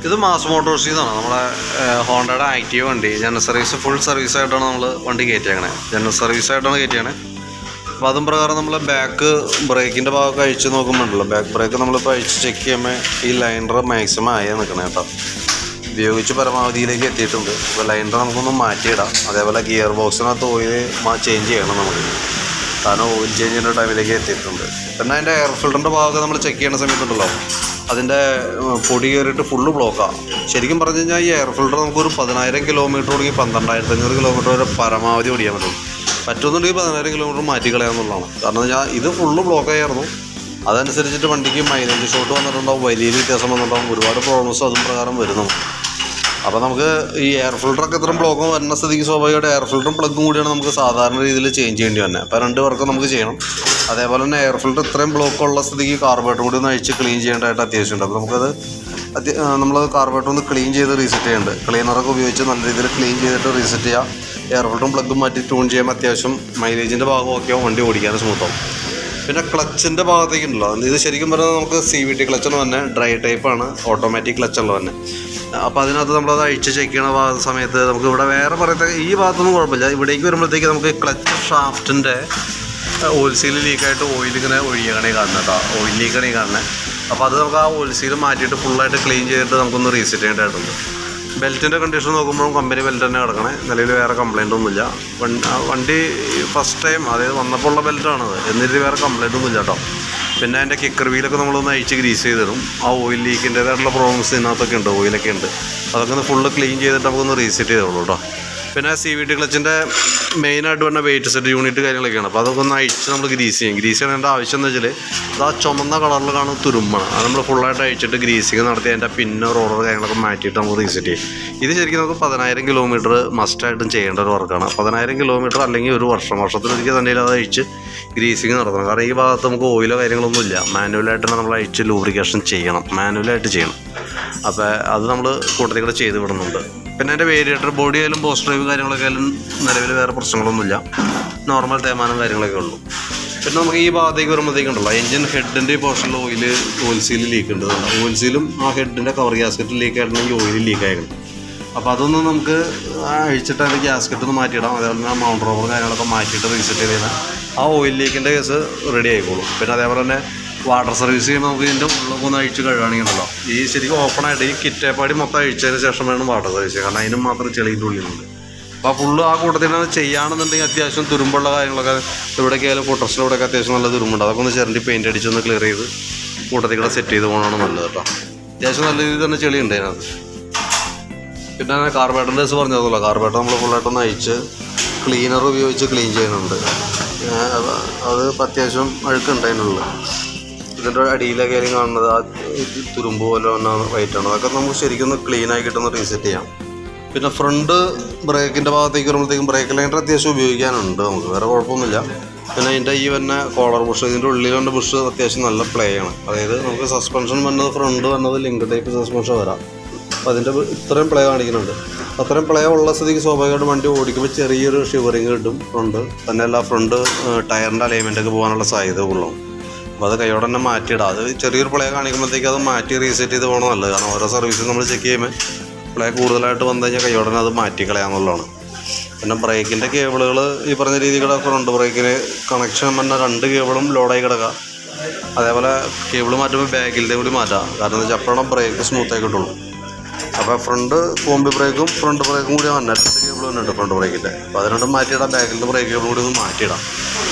ഇത് മാസ് മോട്ടോഴ്സിൽ നിന്നാണ് നമ്മളെ ഹോണ്ടയുടെ ആക്റ്റീവ് വണ്ടി. ജനറൽ സർവീസ് ഫുൾ സർവീസായിട്ടാണ് നമ്മൾ വണ്ടി കയറ്റിയേക്കണേ. ജനറൽ സർവീസായിട്ടാണ് കയറ്റിയാണ്. അപ്പോൾ അതും പ്രകാരം നമ്മൾ ബാക്ക് ബ്രേക്കിൻ്റെ ഭാഗമൊക്കെ അഴിച്ച് നോക്കുമ്പോണ്ടല്ലോ, ബാക്ക് ബ്രേക്ക് നമ്മളിപ്പോൾ അഴിച്ച് ചെക്ക് ചെയ്യുമ്പോൾ ഈ ലൈനർ മാക്സിമം ആയി നിൽക്കണം കേട്ടോ. ഉപയോഗിച്ച് പരമാവധിയിലേക്ക് എത്തിയിട്ടുണ്ട്. അപ്പോൾ ലൈനർ നമുക്കൊന്ന് മാറ്റിയിടാം. അതേപോലെ ഗിയർ ബോക്സിനകത്ത് ഓയിൽ ചേഞ്ച് ചെയ്യണം നമുക്ക്, കാരണം ഓയിൽ ചേഞ്ചിൻ്റെ ടൈമിലേക്ക് എത്തിയിട്ടുണ്ട്. പിന്നെ അതിൻ്റെ എയർ ഫിൽറ്ററിൻ്റെ ഭാഗമൊക്കെ നമ്മൾ ചെക്ക് ചെയ്യുന്ന സമയത്തുണ്ടല്ലോ, അതിൻ്റെ പൊടി കയറിയിട്ട് ഫുള്ള് ബ്ലോക്കാണ്. ശരിക്കും പറഞ്ഞു കഴിഞ്ഞാൽ ഈ എയർ ഫിൽറ്റർ നമുക്കൊരു 10,000 കിലോമീറ്റർ തുടങ്ങി 12,500 കിലോമീറ്റർ വരെ പരമാവധി ഓടിക്കാൻ പറ്റും. പറ്റുന്നുണ്ടെങ്കിൽ 10,000 കിലോമീറ്റർ മാറ്റി കളയാമെന്നുള്ളതാണ്. കാരണം ഞാൻ ഇത് ഫുള്ള് ബ്ലോക്കായിരുന്നു. അതനുസരിച്ചിട്ട് വണ്ടിക്ക് മൈലേജ് ഷോട്ട് വന്നിട്ടുണ്ടാവും, വലിയ വ്യത്യാസം വന്നിട്ടുണ്ടാവും, ഒരുപാട് പ്രോബ്ലംസ് അതും പ്രകാരം വരുന്നു. അപ്പോൾ നമുക്ക് ഈ എയർ ഫിൽറ്ററൊക്കെ ഇത്രയും ബ്ലോക്കും വരുന്ന സ്ഥിതിക്ക് സ്വാഭാവികമായിട്ട് എയർ ഫിൽറ്ററും പ്ലഗും കൂടിയാണ് നമുക്ക് സാധാരണ രീതിയിൽ ചേഞ്ച് ചെയ്യേണ്ടി വന്നത്. അപ്പോൾ 2 വർക്ക് നമുക്ക് ചെയ്യണം. അതേപോലെ തന്നെ എയർ ഫിൽറ്റർ ഇത്രയും ബ്ലോക്കുള്ള സ്ഥിതിക്ക് കാർബറേറ്റർ കൂടി ഒന്ന് അഴിച്ച് ക്ലീൻ ചെയ്യേണ്ടതായിട്ട് അത്യാവശ്യമുണ്ട്. അപ്പോൾ നമുക്കത് നമ്മൾ കാർബറേറ്റർ ഒന്ന് ക്ലീൻ ചെയ്ത് റീസെറ്റ് ചെയ്യുന്നുണ്ട്. ക്ലീനറൊക്കെ ഉപയോഗിച്ച് നല്ല രീതിയിൽ ക്ലീൻ ചെയ്തിട്ട് റീസെറ്റ് ചെയ്യുക. എയർ ഫിൽറ്ററും പ്ലഗും മാറ്റി ട്യൂൺ ചെയ്യുമ്പോൾ അത്യാവശ്യം മൈലേജിൻ്റെ ഭാഗമൊക്കെ വണ്ടി ഓടിക്കാൻ സ്മൂത്താവും. പിന്നെ ക്ലച്ചിൻ്റെ ഭാഗത്തേക്കുണ്ടല്ലോ, ഇത് ശരിക്കും പറഞ്ഞാൽ നമുക്ക് CVT ക്ലച്ചാണ് തന്നെ, ഡ്രൈ ടൈപ്പാണ്, ഓട്ടോമാറ്റിക് ക്ലച്ചുള്ള തന്നെ. അപ്പോൾ അതിനകത്ത് നമ്മളത് അഴിച്ച് ചെക്ക് ചെയ്യണ സമയത്ത് നമുക്ക് ഇവിടെ വേറെ പറയത്ത ഈ ഭാഗത്തൊന്നും കുഴപ്പമില്ല. ഇവിടേക്ക് വരുമ്പോഴത്തേക്ക് നമുക്ക് ക്ലച്ച് ഷാഫ്റ്റിൻ്റെ ഓയിൽ സീൽ ലീക്കായിട്ട് ഓയിൽ ഇങ്ങനെ ഒഴിയണേ കാണുന്നത് കേട്ടോ, ഓയിൽ ലീക്കണേ കാണുന്നത്. അപ്പോൾ അത് നമുക്ക് ആ ഓയിൽ സീൽ മാറ്റിയിട്ട് ഫുള്ളായിട്ട് ക്ലീൻ ചെയ്തിട്ട് നമുക്കൊന്ന് റീസെറ്റ് ചെയ്യേണ്ടതായിട്ടുണ്ട്. ബെൽറ്റിൻ്റെ കണ്ടീഷൻ നോക്കുമ്പോഴും കമ്പനി ബെൽറ്റ് തന്നെ കിടക്കണേ, നിലവിൽ വേറെ കംപ്ലൈൻ്റ് ഒന്നുമില്ല. വണ്ടി ഫസ്റ്റ് ടൈം അതായത് വന്നപ്പോൾ ഉള്ള ബെൽറ്റാണത്, എന്നിട്ട് വേറെ കംപ്ലൈൻ്റ് ഒന്നുമില്ല കേട്ടോ. പിന്നെ അതിൻ്റെ കിക്കർ വീലൊക്കെ നമ്മളൊന്ന് അഴിച്ച് ഗ്രീസ് ചെയ്തിടും. ആ ഓയിൽ ലീക്കിൻ്റേതായിട്ടുള്ള പ്രോബ്ലംസ് ഇതിനകത്തൊക്കെ ഉണ്ട്, ഓയിലൊക്കെ ഉണ്ട്. അതൊക്കെ ഒന്ന് ഫുള്ള് ക്ലീൻ ചെയ്തിട്ട് നമുക്കൊന്ന് റീസെറ്റ് ചെയ്തോളൂ കേട്ടോ. പിന്നെ CVT ക്ലച്ചിൻ്റെ മെയിനായിട്ട് വരുന്ന വെയിറ്റ് സെറ്റ് യൂണിറ്റ് കാര്യങ്ങളൊക്കെയാണ്. അപ്പോൾ അതൊക്കെ ഒന്ന് അഴിച്ച് നമ്മൾ ഗ്രീസ് ചെയ്യും. ഗ്രീസ് ചെയ്യേണ്ട ആവശ്യം എന്ന് വെച്ചാൽ അത് ആ ചുമന്ന കളറിൽ കാണും തുരുമ്പാണ്. അത് നമ്മൾ ഫുള്ളായിട്ട് അഴിച്ചിട്ട് ഗ്രീസിങ് നടത്തി അതിൻ്റെ പിന്നോ റോളർ കാര്യങ്ങളൊക്കെ മാറ്റിയിട്ട് നമുക്ക് റീസെറ്റ് ചെയ്യും. ഇത് ശരിക്കും നമുക്ക് 10,000 കിലോമീറ്റർ മസ്റ്റായിട്ടും ചെയ്യേണ്ട ഒരു വർക്കാണ്. 10,000 കിലോമീറ്റർ അല്ലെങ്കിൽ ഒരു വർഷത്തിലൊരിക്കൽ തന്നെ അത് അഴിച്ച് ഗ്രീസിങ് നടത്തണം. കാരണം ഈ ഭാഗത്ത് നമുക്ക് ഓയിലോ കാര്യങ്ങളൊന്നും ഇല്ല, മാനുവലായിട്ട് തന്നെ നമ്മൾ അഴിച്ച് ലൂബ്രിക്കേഷൻ ചെയ്യണം, മാനുവലായിട്ട് ചെയ്യണം. അപ്പോൾ അത് നമ്മൾ കൂട്ടത്തിൽ കൂടെ ചെയ്ത് വിടുന്നുണ്ട്. പിന്നെ അതിൻ്റെ വേരിയേറ്റർ ബോഡി ആയാലും പോസ്റ്റ് ഡ്രൈവ് കാര്യങ്ങളൊക്കെ ആയാലും നിലവിൽ വേറെ പ്രശ്നങ്ങളൊന്നുമില്ല, നോർമൽ തേയ്മാനം കാര്യങ്ങളൊക്കെ ഉള്ളൂ. പിന്നെ നമുക്ക് ഈ ഭാഗത്തേക്ക് വരുമ്പോഴത്തേക്കുണ്ടല്ലോ, എൻജിൻ ഹെഡിൻ്റെ പോർഷനിൽ ഓയിൽ സീൽ ലീക്ക് ഉണ്ട്. ഓയിൽ സീലും ആ ഹെഡിൻ്റെ കവർ ഗ്യാസ്കറ്റ് ലീക്ക് ആയിട്ടുണ്ടെങ്കിൽ ഓയിൽ ലീക്ക് ആയിരുന്നു. അപ്പോൾ അതൊന്നും നമുക്ക് അഴിച്ചിട്ട് അതിൻ്റെ ഗ്യാസ്കറ്റ് ഒന്ന് മാറ്റിയിടാം. അതേപോലെ തന്നെ മൗണ്ട് റോബർ കാര്യങ്ങളൊക്കെ മാറ്റിയിട്ട് റീസെറ്റ് ചെയ്ത് കഴിഞ്ഞാൽ ആ ഓയിൽ ലീക്കിൻ്റെ കേസ് റെഡി ആയിക്കോളും. പിന്നെ അതേപോലെ തന്നെ വാട്ടർ സർവീസ് ചെയ്യുമ്പോൾ നമുക്ക് ഇതിൻ്റെ ഉള്ളൊക്കെ ഒന്ന് അഴിച്ച് കഴുകുകയാണെങ്കിലല്ലോ, ഈ ശരിക്കും ഓപ്പണായിട്ട് ഈ കിറ്റേപ്പാടി മൊത്തം അഴിച്ചതിന് ശേഷം വേണം വാട്ടർ സർവീസ് ചെയ്യുക. കാരണം അതിനും മാത്രം ചെളിൻ്റെ ഉള്ളിലുണ്ട്. അപ്പോൾ ഫുള്ള് ആ കൂട്ടത്തിൽ ചെയ്യുകയാണെന്നുണ്ടെങ്കിൽ അത്യാവശ്യം തുരുമ്പുള്ള കാര്യങ്ങളൊക്കെ ഇവിടേക്ക് ആയാലും ഫോട്ടോസിലൂടെയൊക്കെ അത്യാവശ്യം നല്ല തുരുമ്പുണ്ട്. അതൊക്കെ ഒന്ന് ചിരണ്ടി പെയിൻറ്റ് അടിച്ചൊന്ന് ക്ലിയർ ചെയ്ത് കൂട്ടത്തിൽ കൂടെ സെറ്റ് ചെയ്ത് പോകണമാണ് നല്ലത് കേട്ടോ. അത്യാവശ്യം നല്ല രീതിയിൽ തന്നെ ചെളിയുണ്ട് അതിനകത്ത്. പിന്നെ കാർബറേറ്ററിൻ്റെ കേസ് പറഞ്ഞതല്ലോ, കാർബറേറ്റർ നമ്മൾ ഫുള്ളായിട്ടൊന്ന് അഴിച്ച് ക്ലീനർ ഉപയോഗിച്ച് ക്ലീൻ ചെയ്യുന്നുണ്ട്. അത് അത്യാവശ്യം അഴുക്കുണ്ട് അതിനുള്ളിൽ. ഇതിൻ്റെ അടിയിലൊക്കെ ആയാലും കാണുന്നത് ആ തുരുമ്പ് പോലെ വന്ന വൈറ്റാണ്. അതൊക്കെ നമുക്ക് ശരിക്കും ഒന്ന് ക്ലീൻ ആക്കിയിട്ടൊന്ന് റീസെറ്റ് ചെയ്യാം. പിന്നെ ഫ്രണ്ട് ബ്രേക്കിൻ്റെ ഭാഗത്തേക്ക് വരുമ്പോഴത്തേക്കും ബ്രേക്ക് ലൈനർ അത്യാവശ്യം ഉപയോഗിക്കാനുണ്ട് നമുക്ക്, വേറെ കുഴപ്പമൊന്നുമില്ല. പിന്നെ അതിൻ്റെ ഈ വന്ന കോളർ ബുഷ്, ഇതിൻ്റെ ഉള്ളിൽ വന്ന ബുഷ് അത്യാവശ്യം നല്ല പ്ലേ ആണ്. അതായത് നമുക്ക് സസ്പെൻഷൻ വന്നത് ഫ്രണ്ട് വന്നത് ലിങ്ക് ടൈപ്പ് സസ്പെൻഷൻ വരാം. അപ്പോൾ അതിൻ്റെ ഇത്രയും പ്ലേ കാണിക്കുന്നുണ്ട്. അത്രയും പ്ലേ ഉള്ള സ്ഥിതിക്ക് സ്വാഭാവികമായിട്ട് വണ്ടി ഓടിക്കുമ്പോൾ ചെറിയൊരു ഷിവറിങ് കിട്ടും ഫ്രണ്ട്. തന്നെയല്ല ഫ്രണ്ട് ടയറിൻ്റെ അലൈൻമെൻറ്റൊക്കെ പോകാനുള്ള സാധ്യത ഉള്ളൂ. അപ്പോൾ അത് കൈയോടെ തന്നെ മാറ്റിയിടാം. അത് ചെറിയൊരു പ്ലേ കാണിക്കുമ്പോഴത്തേക്ക് അത് മാറ്റി റീസെറ്റ് ചെയ്ത് പോകണം നല്ലത്. കാരണം ഓരോ സർവീസും നമ്മൾ ചെക്ക് ചെയ്യുമ്പോൾ പ്ലേ കൂടുതലായിട്ട് വന്നു കഴിഞ്ഞാൽ കൈയോടെ അത് മാറ്റി കളയാമെന്നുള്ളതാണ്. പിന്നെ ബ്രേക്കിൻ്റെ കേബിളുകൾ ഈ പറഞ്ഞ രീതിയിൽ ഫ്രണ്ട് ബ്രേക്കിന് കണക്ഷൻ വന്ന 2 കേബിളും ലോഡായി കിടക്കുക. അതേപോലെ കേബിൾ മാറ്റുമ്പോൾ ബാക്കിലത്തെ കൂടി മാറ്റാം. കാരണം എന്താ വെച്ചാൽ അപ്പോഴാണ് ബ്രേക്ക് സ്മൂത്തായി കിട്ടുള്ളൂ. അപ്പോൾ ഫ്രണ്ട് കോമ്പി ബ്രേക്കും ഫ്രണ്ട് ബ്രേക്കും കൂടി വന്നാൽ 2 കേബിൾ വന്നിട്ടുണ്ട് ഫ്രണ്ട് ബ്രേക്കിൻ്റെ. അപ്പോൾ അത് രണ്ടും മാറ്റിയിടാം. ബാക്കിലത്തെ ബ്രേക്ക് കേബിൾ കൂടി ഒന്ന് മാറ്റിയിടാം.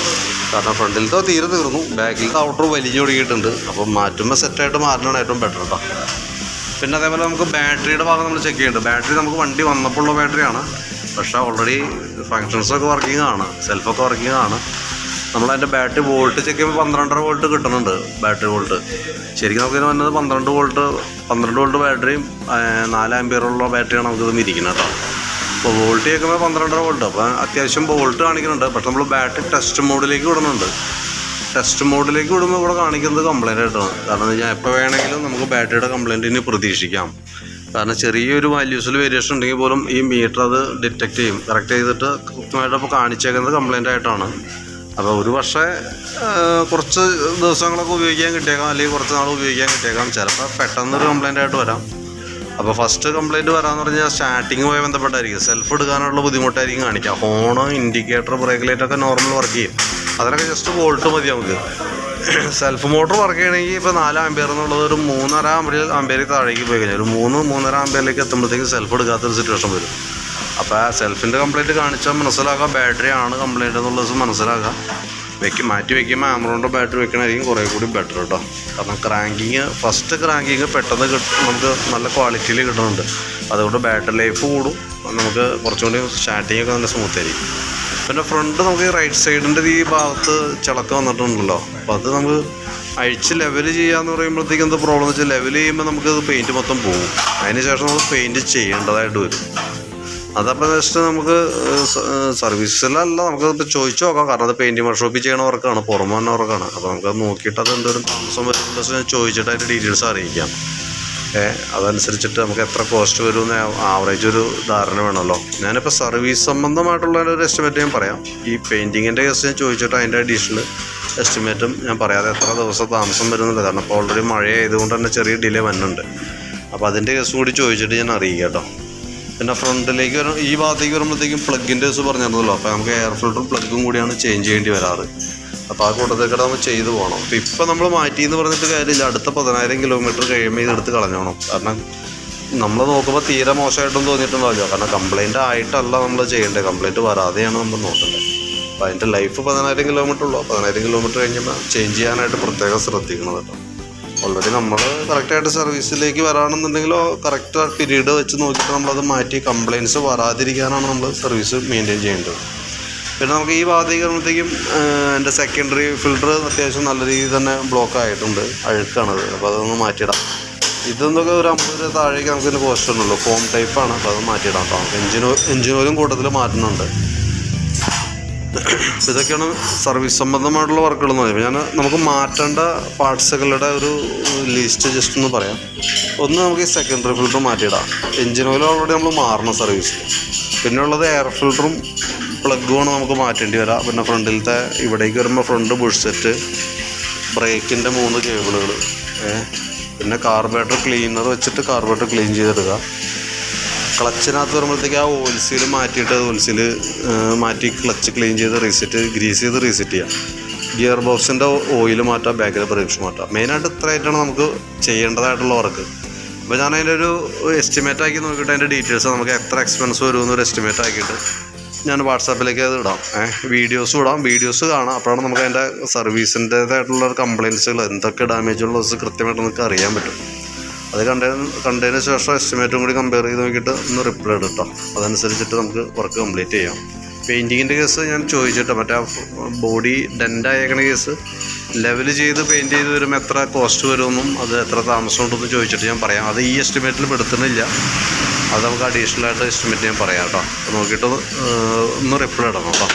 കാരണം ഫ്രണ്ടിലത്തെ തീർന്നു, ബാക്കിലത്തെ ഔട്ടർ വലിഞ്ഞു തുടങ്ങിയിട്ടുണ്ട്. അപ്പം മാറ്റുമ്പോൾ സെറ്റായിട്ട് മാറ്റണം ഏറ്റവും ബെറ്റർ കേട്ടോ. പിന്നെ അതേപോലെ നമുക്ക് ബാറ്ററിയുടെ ഭാഗം നമ്മൾ ചെക്ക് ചെയ്യുന്നുണ്ട്. ബാറ്ററി നമുക്ക് വണ്ടി വന്നപ്പോൾ ഉള്ള ബാറ്ററിയാണ്, പക്ഷേ ഓൾറെഡി ഫങ്ഷൻസൊക്കെ വർക്കിംഗ് ആണ്, സെൽഫൊക്കെ വർക്കിംഗ് ആണ്. നമ്മളതിൻ്റെ ബാറ്ററി വോൾട്ട് ചെക്ക് ചെയ്യുമ്പോൾ 12.5 വോൾട്ട് കിട്ടുന്നുണ്ട് ബാറ്ററി വോൾട്ട്. ശരിക്കും നമുക്കിത് വന്നത് 12 വോൾട്ട് ബാറ്ററിയും 4 ആമ്പിയറുള്ള ബാറ്ററിയാണ് നമുക്കിത് ഇരിക്കുന്നത് കേട്ടോ. അപ്പോൾ വോൾട്ട് കേൾക്കുമ്പോൾ 12.5 വോൾട്ട്. അപ്പോൾ അത്യാവശ്യം വോൾട്ട് കാണിക്കുന്നുണ്ട്. പക്ഷെ നമ്മൾ ബാറ്ററി ടെസ്റ്റ് മോഡിലേക്ക് വിടുന്നുണ്ട്. ടെസ്റ്റ് മോഡിലേക്ക് വിടുമ്പോൾ ഇവിടെ കാണിക്കുന്നത് കംപ്ലൈൻ്റ് ആയിട്ടാണ്. കാരണം ഞാൻ എപ്പോൾ വേണമെങ്കിലും നമുക്ക് ബാറ്ററിയുടെ കംപ്ലൈൻറ്റിന് പ്രതീക്ഷിക്കാം. കാരണം ചെറിയൊരു വാല്യൂസിൽ വേരിയേഷൻ ഉണ്ടെങ്കിൽ പോലും ഈ മീറ്റർ അത് ഡിറ്റക്റ്റ് ചെയ്യും. കറക്റ്റ് ചെയ്തിട്ട് കൃത്യമായിട്ട് അപ്പോൾ കാണിച്ചേക്കുന്നത് കംപ്ലൈൻ്റ് ആയിട്ടാണ്. അപ്പോൾ ഒരു പക്ഷേ കുറച്ച് ദിവസങ്ങളൊക്കെ ഉപയോഗിക്കാൻ കിട്ടിയേക്കാം, അല്ലെങ്കിൽ കുറച്ച് നാൾ ഉപയോഗിക്കാൻ കിട്ടിയേക്കാം. ചിലപ്പോൾ പെട്ടെന്നൊരു കംപ്ലൈൻ്റ് ആയിട്ട് വരാം. അപ്പോൾ ഫസ്റ്റ് കംപ്ലയിൻറ്റ് വരാമെന്ന് പറഞ്ഞാൽ സ്റ്റാർട്ടിങ്ങുമായി ബന്ധപ്പെട്ടായിരിക്കും. സെൽഫ് എടുക്കാനുള്ള ബുദ്ധിമുട്ടായിരിക്കും കാണിക്കുക. ഹോണ്, ഇൻഡിക്കേറ്റർ, ബ്രേക്ക് ലൈറ്റൊക്കെ നോർമൽ വർക്ക് ചെയ്യും. അതിനൊക്കെ ജസ്റ്റ് വോൾട്ട് മതി നമുക്ക്. സെൽഫ് മോട്ടർ വർക്ക് ചെയ്യണമെങ്കിൽ ഇപ്പോൾ 4 ആമ്പിയർ എന്നുള്ളത് ഒരു 3.5 ആമ്പിയർ താഴേക്ക് പോയി കഴിഞ്ഞാൽ ഒരു 3-3.5 ആമ്പിയറിലേക്ക് എത്തുമ്പോഴത്തേക്കും സെൽഫ് എടുക്കാത്തൊരു സിറ്റുവേഷൻ വരും. അപ്പോൾ ആ സെൽഫിൻ്റെ കംപ്ലയിൻറ്റ് കാണിച്ചാൽ മനസ്സിലാക്കാം ബാറ്ററി ആണ് കംപ്ലയിൻ്റ് എന്നുള്ളത് മനസ്സിലാക്കാം. മാറ്റി വയ്ക്കുമ്പോൾ ആമറോണിൻ്റെ ബാറ്ററി വെക്കണമായിരിക്കും കുറേ കൂടി ബെറ്റർ കേട്ടോ. കാരണം ഫസ്റ്റ് ക്രാങ്കിങ് പെട്ടെന്ന് നമുക്ക് നല്ല ക്വാളിറ്റിയിൽ കിട്ടുന്നുണ്ട്. അതുകൊണ്ട് ബാറ്ററി ലൈഫ് കൂടും, നമുക്ക് കുറച്ചുകൂടി സ്റ്റാർട്ടിങ്ങൊക്കെ നല്ല സ്മൂത്ത് ആയിരിക്കും. പിന്നെ ഫ്രണ്ട് നമുക്ക് ഈ റൈറ്റ് സൈഡിൻ്റെ ഈ ഭാഗത്ത് ചിളക്കം വന്നിട്ടുണ്ടല്ലോ. അപ്പോൾ അത് നമുക്ക് അഴിച്ച് ലെവൽ ചെയ്യാന്ന് പറയുമ്പോഴത്തേക്കും എന്താ പ്രോബ്ലം എന്ന് വെച്ചാൽ ലെവൽ ചെയ്യുമ്പോൾ നമുക്കത് പെയിൻറ്റ് മൊത്തം പോകും. അതിന് ശേഷം നമ്മൾ പെയിൻറ്റ് ചെയ്യേണ്ടതായിട്ട് വരും. അതപ്പോൾ ജസ്റ്റ് നമുക്ക് സർവീസിലല്ല, നമുക്കത് ചോദിച്ചു നോക്കാം. കാരണം അത് പെയിൻറ്റിങ് വർക്ക്ഷോപ്പിൽ ചെയ്യണ വർക്കാണ്, പുറമെ തന്നെ വർക്കാണ്. അപ്പോൾ നമുക്കത് നോക്കിയിട്ട് അത് എന്തൊരു താമസം വരുന്ന ചോദിച്ചിട്ട് അതിൻ്റെ ഡീറ്റെയിൽസ് അറിയിക്കാം. അതനുസരിച്ചിട്ട് നമുക്ക് എത്ര കോസ്റ്റ് വരുമെന്ന് ആവറേജ് ഒരു ധാരണ വേണമല്ലോ. ഞാനിപ്പോൾ സർവീസ് സംബന്ധമായിട്ടുള്ള ഒരു എസ്റ്റിമേറ്റ് ഞാൻ പറയാം. ഈ പെയിൻറ്റിങ്ങിൻ്റെ കേസ് ഞാൻ ചോദിച്ചിട്ട് അതിൻ്റെ അഡീഷണൽ എസ്റ്റിമേറ്റും ഞാൻ പറയാതെ എത്ര ദിവസം താമസം വരുന്നില്ല. കാരണം ഇപ്പോൾ ഓൾറെഡി മഴയായതുകൊണ്ട് തന്നെ ചെറിയ ഡിലേ വന്നുണ്ട്. അപ്പോൾ അതിൻ്റെ കേസ് കൂടി ചോദിച്ചിട്ട് ഞാൻ അറിയിക്കാം കേട്ടോ. പിന്നെ ഫ്രണ്ടിലേക്ക് ഈ ഭാഗത്തേക്ക് വരുമ്പോഴത്തേക്കും പ്ലഗിൻ്റെ കേസ് പറഞ്ഞിരുന്നല്ലോ. അപ്പോൾ നമുക്ക് എയർ ഫിൽറ്ററും പ്ലഗും കൂടിയാണ് ചേഞ്ച് ചെയ്യേണ്ടി വരാറ്. അപ്പോൾ ആ കൂട്ടത്തേക്കിടെ നമ്മൾ ചെയ്തു പോകണം. അപ്പോൾ ഇപ്പോൾ നമ്മൾ മാറ്റിയെന്ന് പറഞ്ഞിട്ട് കാര്യമില്ല. അടുത്ത 10,000 കിലോമീറ്റർ കഴിയുമ്പോൾ ഇതെടുത്ത് കളഞ്ഞോണം. കാരണം നമ്മൾ നോക്കുമ്പോൾ തീരെ മോശമായിട്ടൊന്നും തോന്നിയിട്ടുണ്ടാവില്ല. കാരണം കംപ്ലയിൻ്റ് ആയിട്ടല്ല നമ്മൾ ചെയ്യേണ്ടത്, കംപ്ലയിൻറ്റ് വരാതെയാണ് നമ്മൾ നോക്കേണ്ടത്. അപ്പോൾ അതിൻ്റെ ലൈഫ് 10,000 കിലോമീറ്റർ ഉള്ളൂ. 10,000 കിലോമീറ്റർ കഴിഞ്ഞപ്പോൾ ചേഞ്ച് ചെയ്യാനായിട്ട് പ്രത്യേകം ശ്രദ്ധിക്കണം കേട്ടോ. ഓൾറെഡി നമ്മൾ കറക്റ്റായിട്ട് സർവീസിലേക്ക് വരാണെന്നുണ്ടെങ്കിലോ കറക്റ്റ് പീരീഡ് വെച്ച് നോക്കിയിട്ട് നമ്മളത് മാറ്റി കംപ്ലയിൻറ്റ്സ് വരാതിരിക്കാനാണ് നമ്മൾ സർവീസ് മെയിൻറ്റെയിൻ ചെയ്യേണ്ടത്. പിന്നെ നമുക്ക് ഈ ഭാഗത്തേക്ക് വരുമ്പോഴത്തേക്കും എൻ്റെ സെക്കൻഡറി ഫിൽറ്റർ അത്യാവശ്യം നല്ല രീതിയിൽ തന്നെ ബ്ലോക്ക് ആയിട്ടുണ്ട്, അഴുക്കാണത്. അപ്പോൾ അതൊന്ന് മാറ്റിയിടാം. ഇതെന്നൊക്കെ ഒരു 50 രൂപ താഴേക്ക് നമുക്കിതിന് കോസ്റ്റ് ഉണ്ടല്ലോ, ഫോം ടൈപ്പാണ്. അപ്പോൾ അത് മാറ്റിയിടാം കേട്ടോ. എഞ്ചിൻ ഓയിലും കൂട്ടത്തിൽ മാറ്റുന്നുണ്ട്. ഇതൊക്കെയാണ് സർവീസ് സംബന്ധമായിട്ടുള്ള വർക്കുകൾ എന്ന് പറയുമ്പോൾ നമുക്ക് മാറ്റേണ്ട പാർട്സുകളുടെ ഒരു ലിസ്റ്റ് ജസ്റ്റ് ഒന്ന് പറയാം. ഒന്ന് നമുക്ക് ഈ സെക്കൻഡറി ഫിൽറ്റർ മാറ്റിയിടാം. എഞ്ചിൻ ഓയിൽ ഓൾറെഡി നമ്മൾ മാറണം സർവീസിൽ. പിന്നെ ഉള്ളത് എയർ ഫിൽറ്ററും പ്ലഗുമാണ് നമുക്ക് മാറ്റേണ്ടി വരാം. പിന്നെ ഫ്രണ്ടിലത്തെ ഇവിടേക്ക് വരുമ്പോൾ ഫ്രണ്ട് ബുഷ് സെറ്റ്, ബ്രേക്കിൻ്റെ 3 കേബിളുകൾ, പിന്നെ കാർബറേറ്റർ ക്ലീനർ വെച്ചിട്ട് കാർബറേറ്റർ ക്ലീൻ ചെയ്തെടുക്കുക. ക്ലച്ചിനകത്ത് വരുമ്പോഴത്തേക്ക് ആ ഓയിൽ സീൽ മാറ്റിയിട്ട് ഓയിൽ സീൽ മാറ്റി ക്ലച്ച് ക്ലീൻ ചെയ്ത് ഗ്രീസ് ചെയ്ത് റീസെറ്റ് ചെയ്യാം. ഗിയർ ബോക്സിൻ്റെ ഓയിൽ മാറ്റാം, ബാക്കിലെ ബ്രേക്സ് മാറ്റാം. മെയിനായിട്ട് ഇത്രയായിട്ടാണ് നമുക്ക് ചെയ്യേണ്ടതായിട്ടുള്ള വർക്ക്. അപ്പോൾ ഞാൻ അതിൻ്റെ ഒരു എസ്റ്റിമേറ്റ് ആക്കി നോക്കിയിട്ട് അതിൻ്റെ ഡീറ്റെയിൽസ് നമുക്ക് എത്ര എക്സ്പെൻസ് വരുമെന്നൊരു എസ്റ്റിമേറ്റ് ആക്കിയിട്ട് ഞാൻ വാട്സാപ്പിലേക്ക് അത് ഇടാം. വീഡിയോസ് കാണാം. അപ്പോഴാണ് നമുക്ക് അതിൻ്റെ സർവീസിൻ്റേതായിട്ടുള്ള കംപ്ലയിൻസുകൾ എന്തൊക്കെ ഡാമേജുള്ളത് കൃത്യമായിട്ട് നമുക്ക് അറിയാൻ പറ്റും. അത് കണ്ടതിന് ശേഷം എസ്റ്റിമേറ്റും കൂടി കമ്പയർ ചെയ്ത് നോക്കിയിട്ട് ഒന്ന് റിപ്ലൈ ഇടും കേട്ടോ. അതനുസരിച്ചിട്ട് നമുക്ക് വർക്ക് കംപ്ലീറ്റ് ചെയ്യാം. പെയിൻറ്റിങ്ങിൻ്റെ കേസ് ഞാൻ ചോദിച്ചിട്ട് മറ്റേ ബോഡി ഡെൻ്റായേക്കണ കേസ് ലെവൽ ചെയ്ത് പെയിൻറ്റ് ചെയ്ത് വരുമ്പോൾ എത്ര കോസ്റ്റ് വരുമെന്നും അത് എത്ര താമസം ഉണ്ടെന്ന് ചോദിച്ചിട്ട് ഞാൻ പറയാം. അത് ഈ എസ്റ്റിമേറ്റിൽ പെടുത്തുന്നില്ല, അത് നമുക്ക് അഡീഷണൽ ആയിട്ട് എസ്റ്റിമേറ്റ് ഞാൻ പറയാം കേട്ടോ. അപ്പോൾ നോക്കിയിട്ട് ഒന്ന് റിപ്ലൈ ഇടണം കേട്ടോ.